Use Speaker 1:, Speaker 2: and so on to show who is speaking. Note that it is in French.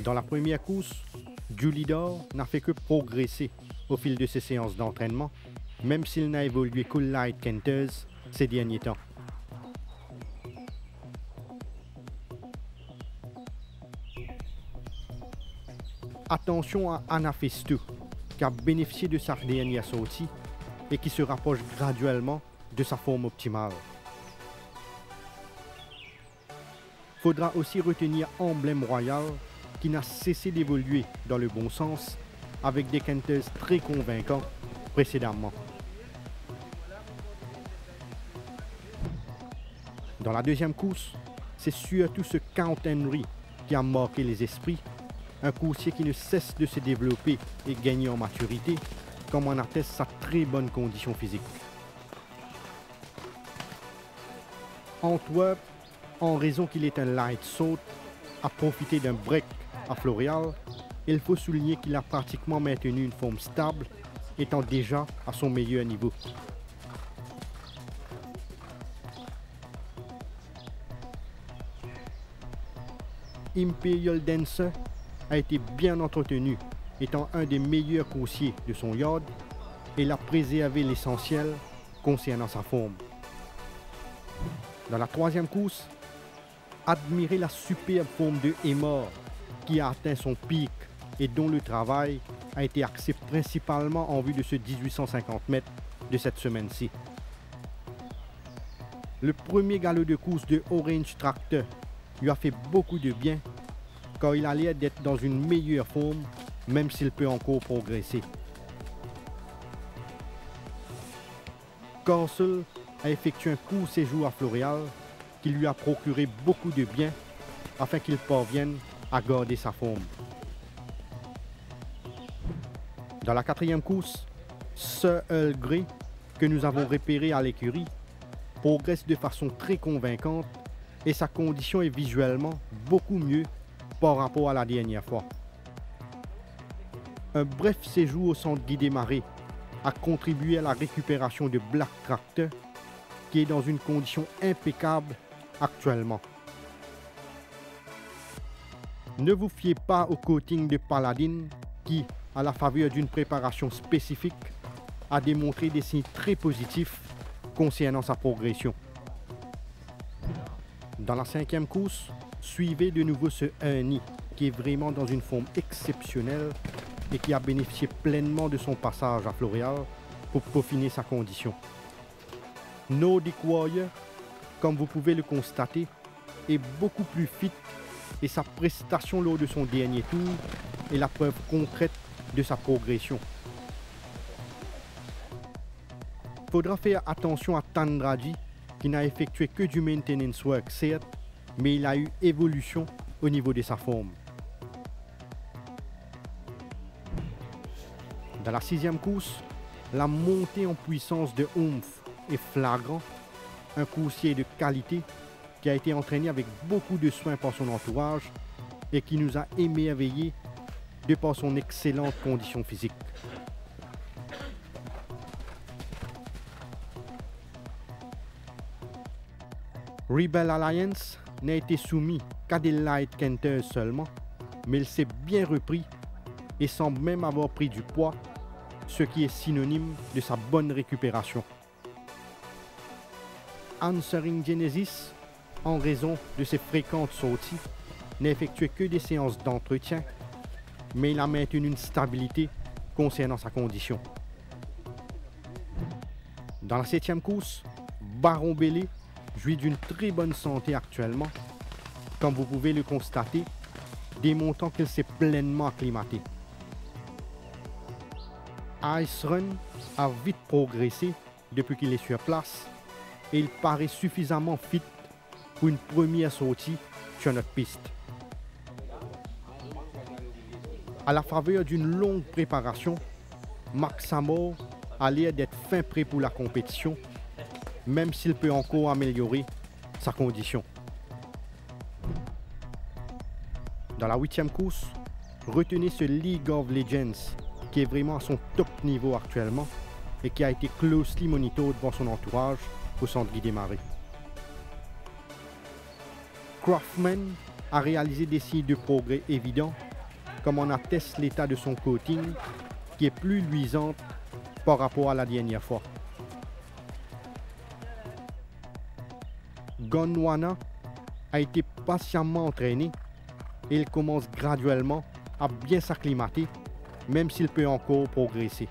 Speaker 1: Dans la première course, Julidor n'a fait que progresser au fil de ses séances d'entraînement, même s'il n'a évolué qu'au Light Kenters ces derniers temps. Attention à Anna Festu, qui a bénéficié de sa dernière sortie et qui se rapproche graduellement de sa forme optimale. Faudra aussi retenir Emblème Royal, qui n'a cessé d'évoluer dans le bon sens, avec des Kenters très convaincants précédemment. Dans la deuxième course, c'est surtout ce Count Henry qui a marqué les esprits, un coursier qui ne cesse de se développer et gagner en maturité, comme en atteste sa très bonne condition physique. Antwerp, en raison qu'il est un light salt, a profité d'un break à Floréal. Il faut souligner qu'il a pratiquement maintenu une forme stable, étant déjà à son meilleur niveau. Imperial Dancer a été bien entretenu, étant un des meilleurs coursiers de son yard, et il a préservé l'essentiel concernant sa forme. Dans la troisième course, admirez la superbe forme de Emor, qui a atteint son pic et dont le travail a été axé principalement en vue de ce 1850 mètres de cette semaine-ci. Le premier galop de course de Orange Tractor lui a fait beaucoup de bien, car il a l'air d'être dans une meilleure forme, même s'il peut encore progresser. Castle a effectué un court séjour à Floréal qui lui a procuré beaucoup de bien afin qu'il parvienne à garder sa forme. Dans la quatrième course, Sir Earl Grey, que nous avons repéré à l'écurie, progresse de façon très convaincante et sa condition est visuellement beaucoup mieux par rapport à la dernière fois. Un bref séjour au centre Guy Desmarais a contribué à la récupération de Black Tractor, qui est dans une condition impeccable actuellement. Ne vous fiez pas au coating de Paladin qui, à la faveur d'une préparation spécifique, a démontré des signes très positifs concernant sa progression. Dans la cinquième course, suivez de nouveau ce Ernie qui est vraiment dans une forme exceptionnelle et qui a bénéficié pleinement de son passage à Floréal pour peaufiner sa condition. Nordic Warrior, comme vous pouvez le constater, est beaucoup plus fit et sa prestation lors de son dernier tour est la preuve concrète de sa progression. Il faudra faire attention à Tandraji qui n'a effectué que du maintenance work certes, mais il a eu évolution au niveau de sa forme. Dans la sixième course, la montée en puissance de Oomph est flagrant, un coursier de qualité qui a été entraîné avec beaucoup de soin par son entourage et qui nous a émerveillés de par son excellente condition physique. Rebel Alliance n'a été soumis qu'à des light Kenters seulement, mais il s'est bien repris et semble même avoir pris du poids, ce qui est synonyme de sa bonne récupération. Answering Genesis, en raison de ses fréquentes sorties, n'a effectué que des séances d'entretien, mais il a maintenu une stabilité concernant sa condition. Dans la septième course, Baron Bélé jouit d'une très bonne santé actuellement, comme vous pouvez le constater, démontrant qu'il s'est pleinement acclimaté. Ice Run a vite progressé depuis qu'il est sur place et il paraît suffisamment fit pour une première sortie sur notre piste. À la faveur d'une longue préparation, Max Samor a l'air d'être fin prêt pour la compétition, même s'il peut encore améliorer sa condition. Dans la huitième course, retenez ce League of Legends qui est vraiment à son top niveau actuellement et qui a été closely monitored par son entourage au centre Guy Desmarais. Craftman a réalisé des signes de progrès évidents comme en atteste l'état de son coating qui est plus luisante par rapport à la dernière fois. Gondwana a été patiemment entraîné et il commence graduellement à bien s'acclimater, même s'il peut encore progresser.